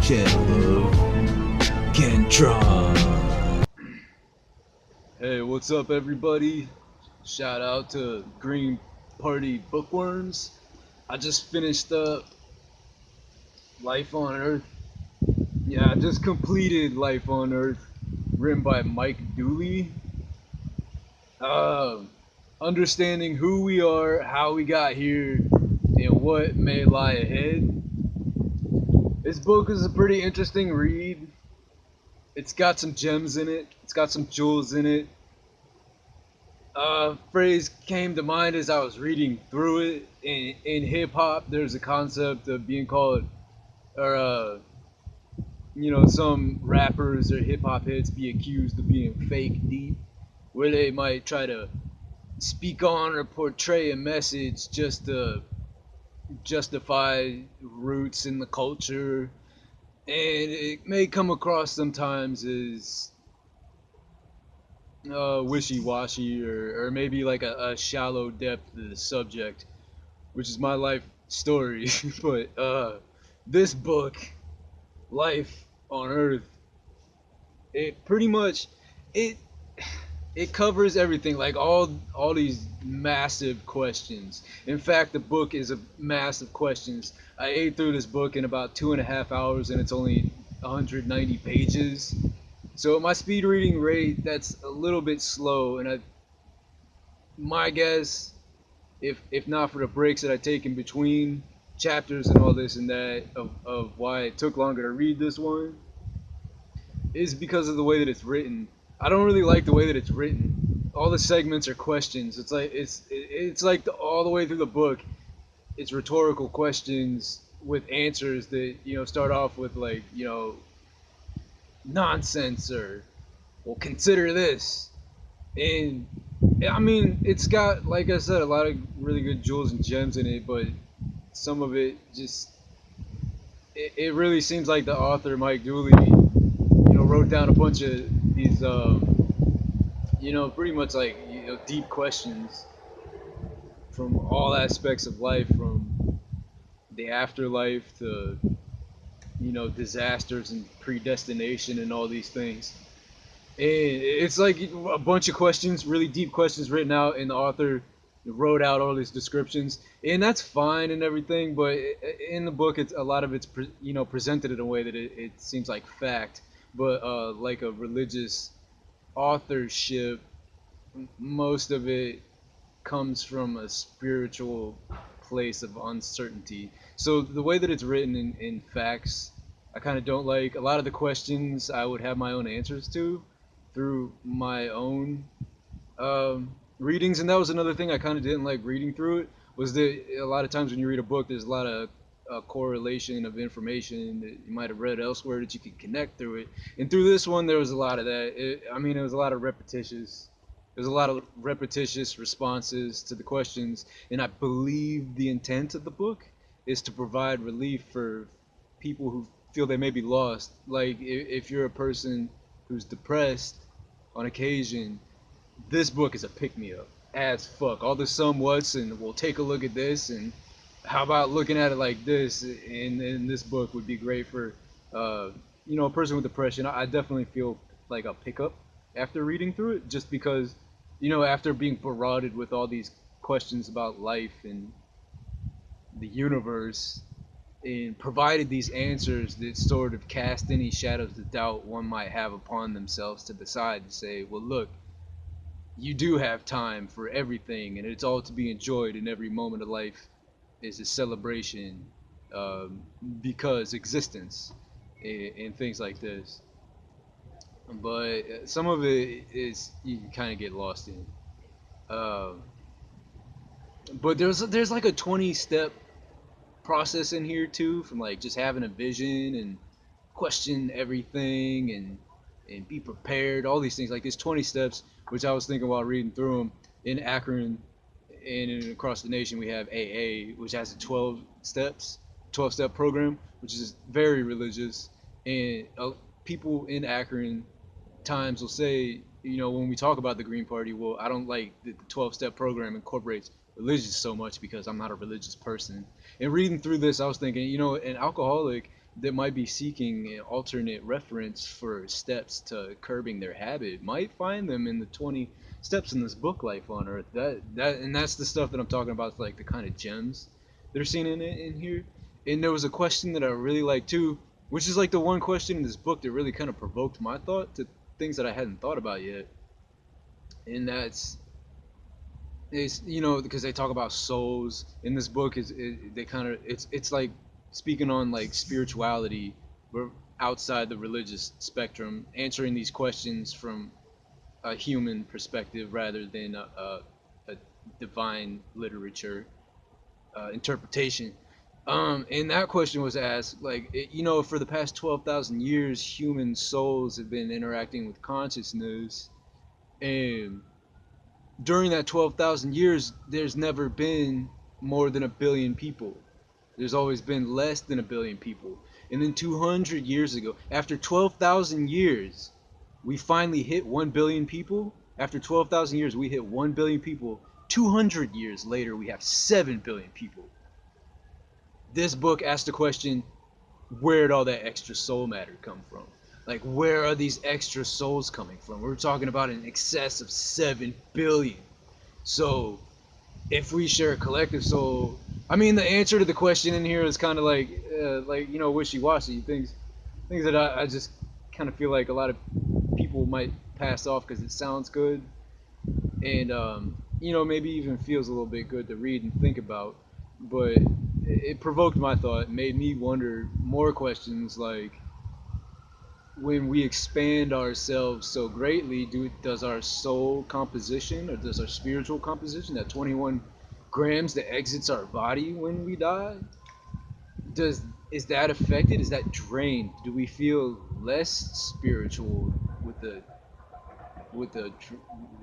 Caleb Kentron. Hey, what's up, everybody? Shout out to Green Party Bookworms. I just finished up Life on Earth. Yeah, I just completed Life on Earth, written by Mike Dooley. Uh, Understanding who we are, how we got here, and what may lie ahead. This book is a pretty interesting read. It's got some gems in it. It's got some jewels in it. Phrase came to mind as I was reading through it. In hip hop, there's a concept of being called, or some rappers or hip hop heads be accused of being fake deep, where they might try to speak on or portray a message just to justify roots in the culture, and it may come across sometimes as wishy-washy or maybe like a shallow depth of the subject, which is my life story. But this book, Life on Earth, it pretty much it it covers everything, like all these massive questions. In fact, the book is a massive questions. I ate through this book in about 2.5 hours, and it's only 190 pages. So at my speed reading rate, that's a little bit slow, and my guess, if not for the breaks that I take in between chapters and all this and that of why it took longer to read this one, is because of the way that it's written. I don't really like the way that it's written. All the segments are questions. It's like all the way through the book, it's rhetorical questions with answers that start off with, like, nonsense, or well, consider this. And I mean, it's got, like I said, a lot of really good jewels and gems in it, but some of it just it really seems like the author Mike Dooley, wrote down a bunch of these, pretty much like deep questions from all aspects of life, from the afterlife to disasters and predestination and all these things. And it's like a bunch of questions, really deep questions written out, and the author wrote out all these descriptions, and that's fine and everything. But in the book, it's a lot of it's presented in a way that it seems like fact, but like a religious authorship. Most of it comes from a spiritual place of uncertainty. So the way that it's written in facts, I kind of don't like. A lot of the questions I would have my own answers to through my own readings, and that was another thing I kind of didn't like reading through it, was that a lot of times when you read a book, there's a lot of correlation of information that you might have read elsewhere that you could connect through it. And through this one, there was a lot of that. It was a lot of repetitious. There's a lot of repetitious responses to the questions, and I believe the intent of the book is to provide relief for people who feel they may be lost. Like, if you're a person who's depressed on occasion, this book is a pick me up as fuck. All the somewhats, and we'll take a look at this, and how about looking at it like this? And this book would be great for a person with depression. I definitely feel like a pickup after reading through it, just because after being barraged with all these questions about life and the universe, and provided these answers that sort of cast any shadows of doubt one might have upon themselves, to decide to say, well, look, you do have time for everything, and it's all to be enjoyed, and every moment of life is a celebration, because existence, and things like this. But some of it is, you can kind of get lost in. Um, but there's like a 20-step process in here too, from like just having a vision and question everything, and be prepared, all these things. Like, there's 20 steps, which I was thinking while reading through them. In Akron and across the nation, we have AA, which has a 12 step program, which is very religious. And people in Akron times will say, when we talk about the Green Party, well, I don't like that the 12-step program incorporates religious so much, because I'm not a religious person. And reading through this, I was thinking, an alcoholic that might be seeking an alternate reference for steps to curbing their habit might find them in the 20 steps in this book, Life on Earth. And that's the stuff that I'm talking about, like the kind of gems that are seen in here. And there was a question that I really liked too, which is like the one question in this book that really kind of provoked my thought to things that I hadn't thought about yet. And that's is, because they talk about souls in this book, they kind of, it's like speaking on like spirituality, but outside the religious spectrum, answering these questions from a human perspective rather than a divine literature interpretation. And that question was asked, like, for the past 12,000 years, human souls have been interacting with consciousness, and during that 12,000 years, there's never been more than a billion people. There's always been less than a billion people. And then 200 years ago, after 12,000 years, we finally hit 1 billion people. After 12,000 years, we hit 1 billion people. 200 years later, we have 7 billion people. This book asked the question, where'd all that extra soul matter come from? Like, where are these extra souls coming from? We're talking about an excess of 7 billion. So, if we share a collective soul, I mean, the answer to the question in here is kind of like wishy-washy things that I just kind of feel like a lot of people might pass off because it sounds good, and maybe even feels a little bit good to read and think about, but it provoked my thought, it made me wonder more questions like, when we expand ourselves so greatly, does our soul composition or does our spiritual composition, that 21 grams that exits our body when we die, does is that affected? Is that drained? Do we feel less spiritual with the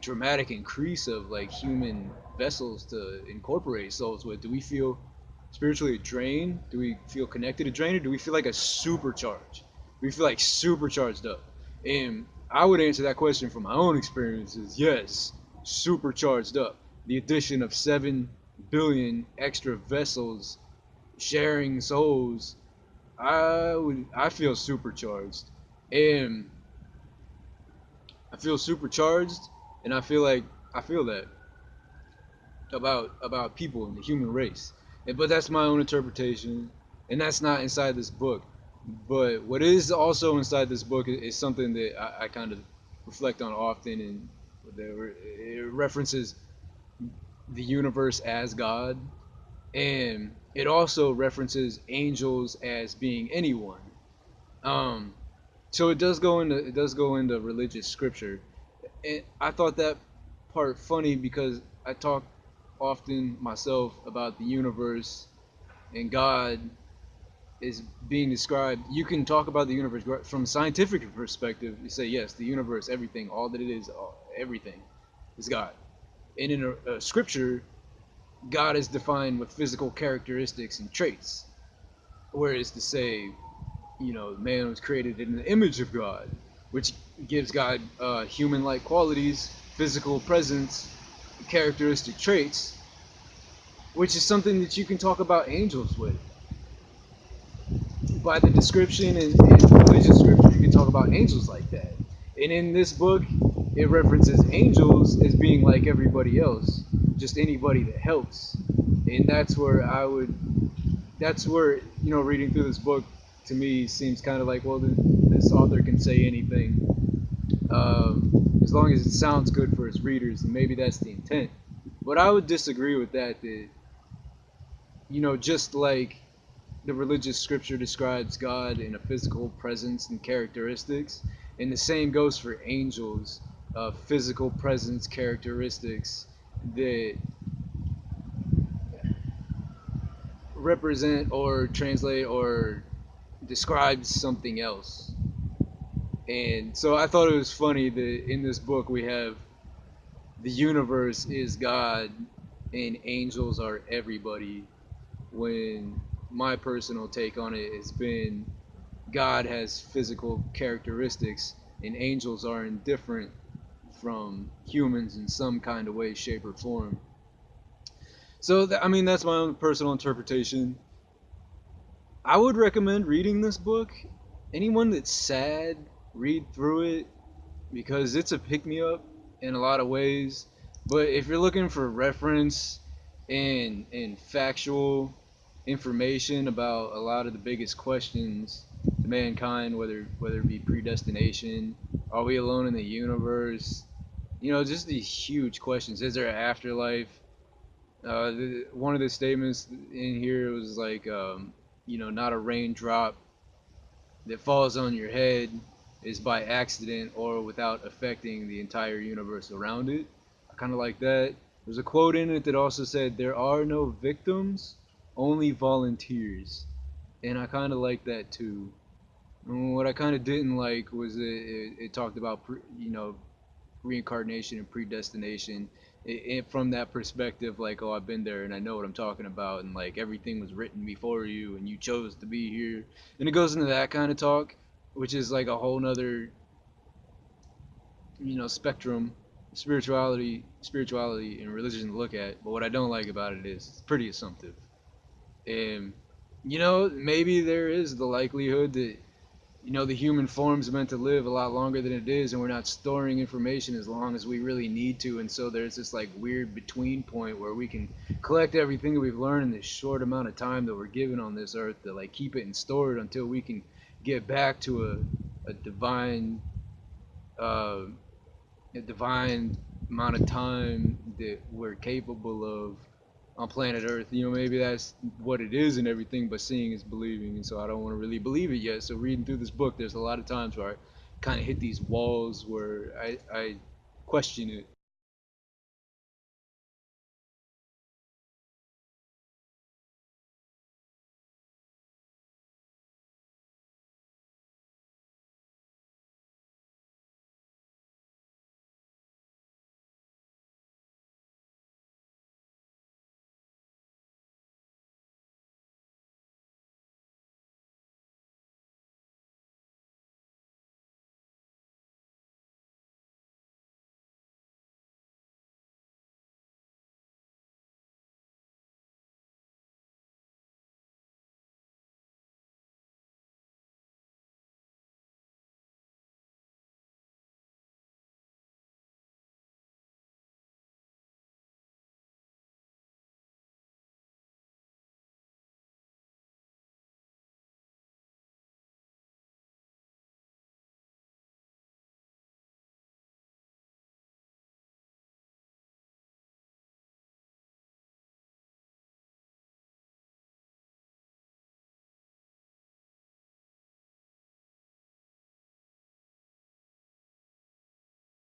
dramatic increase of like human vessels to incorporate souls with? Do we feel spiritually drained? Do we feel connected to drained, or do we feel like a supercharge? Do we feel like supercharged up? And I would answer that question from my own experiences. Yes, supercharged up. The addition of 7 billion extra vessels sharing souls, I feel supercharged. And I feel supercharged, and I feel that about people in the human race. But that's my own interpretation, and that's not inside this book. But what is also inside this book is something that I kind of reflect on often, and it references the universe as God, and it also references angels as being anyone. Um, so it does go into religious scripture, and I thought that part funny because I talk often myself about the universe and God is being described. You can talk about the universe from a scientific perspective. You say yes, the universe, everything, all that it is, everything is God. And in a scripture, God is defined with physical characteristics and traits, whereas to say, man was created in the image of God, which gives God human-like qualities, physical presence, characteristic traits, which is something that you can talk about angels with. By the description and religious scripture, you can talk about angels like that. And in this book, it references angels as being like everybody else, just anybody that helps. And that's where, reading through this book to me seems kind of like, well, this author can say anything, as long as it sounds good for his readers, and maybe that's the intent. But I would disagree with that, just like the religious scripture describes God in a physical presence and characteristics, and the same goes for angels, physical presence, characteristics that represent or translate or describe something else. And so I thought it was funny that in this book we have the universe is God and angels are everybody, when my personal take on it has been God has physical characteristics and angels are indifferent from humans in some kind of way, shape, or form. So, I mean, that's my own personal interpretation. I would recommend reading this book. Anyone that's sad, read through it because it's a pick me up in a lot of ways. But if you're looking for reference and factual information about a lot of the biggest questions to mankind, whether it be predestination, are we alone in the universe, just these huge questions. Is there an afterlife? One of the statements in here was like, not a raindrop that falls on your head is by accident or without affecting the entire universe around it. I kind of like that. There's a quote in it that also said, "There are no victims, only volunteers." And I kind of like that too. And what I kind of didn't like was it talked about, reincarnation and predestination from that perspective, like, oh, I've been there and I know what I'm talking about, and like everything was written before you and you chose to be here. And it goes into that kind of talk, which is like a whole nother, spectrum, spirituality and religion to look at. But what I don't like about it is it's pretty assumptive. And maybe there is the likelihood that the human form's meant to live a lot longer than it is, and we're not storing information as long as we really need to. And so there's this like weird between point where we can collect everything that we've learned in this short amount of time that we're given on this earth, to like keep it and store it until we can get back to a divine uh, a divine amount of time that we're capable of on planet Earth. Maybe that's what it is and everything, but seeing is believing, and so I don't want to really believe it yet. So reading through this book, there's a lot of times where I kind of hit these walls where I question it,